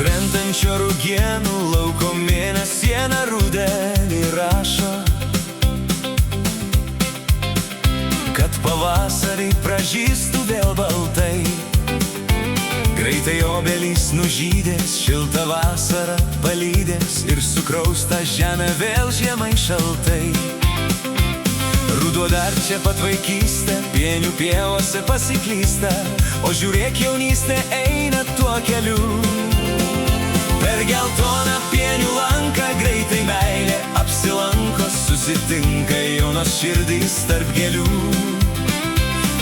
Krentančio rugienų lauko mėnesiena rudenį rašo, kad pavasarį pražystų vėl baltai. Greitai obelys nužydės, šiltą vasarą palydės ir sukraus tą žemę vėl žiemai šaltai. Ruduo dar čia pat vaikystė, pienių pievose pasiklysta, o žiūrėk, jaunystė eina tuo keliu. Per geltoną pienių lanką greitai meilė apsilanko, susitinka jaunos širdys tarp gėlių.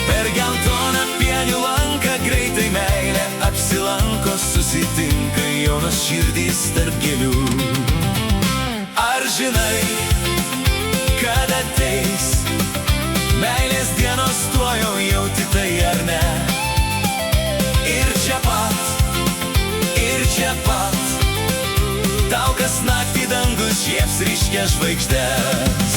Per geltoną pienių lanką greitai meilė apsilanko, susitinka jaunos širdys tarp gėlių. Ar žinai, kad ateis meilės dienos, tuojau jauti tai ar ne? Ir čia pat, tau kas naktį dangus žiebs ryškias žvaigždes.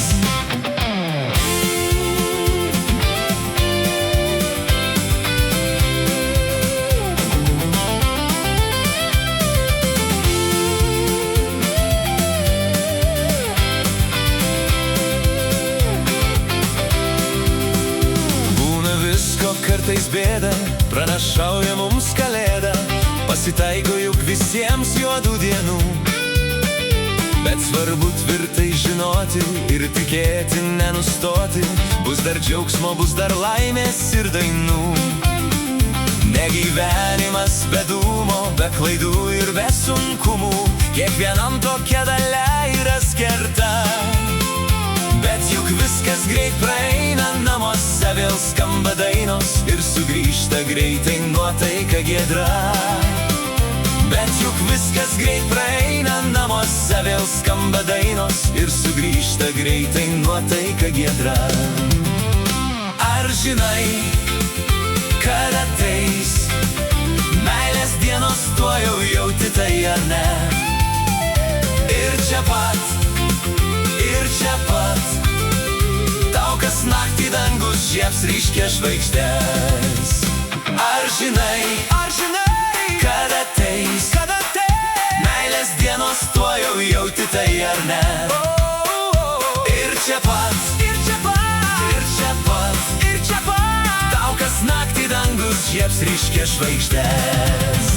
Būna visko kartais bėda, pranašauja mums kalėda, pasitaiko juk visiems juodų dienų. Bet svarbu tvirtai žinoti ir tikėti, nenustoti, bus dar džiaugsmo, bus dar laimės ir dainų. Ne gyvenimas be dūmo, be klaidų ir be sunkumų, kiekvienam tokia dalia yra skerta. Bet juk viskas greit praeina, namuose vėl skamba dainos ir sugrįžta greitai nuotaika giedra. Bet juk viskas greit praeina, namuose vėl skamba dainos ir sugrįžta greitai nuotaika giedra. Ar žinai, kad ateis meilės dienos, tuojau jauti tai ar ne? Ir čia pat, tau kas naktį dangus žiebs ryškias žvaigždes. Ar žinai, kad ateis meilės dienos, tuojau jauti tai ar ne? Ir čia pat, tau kas naktį dangus žiebs ryškias žvaigždes.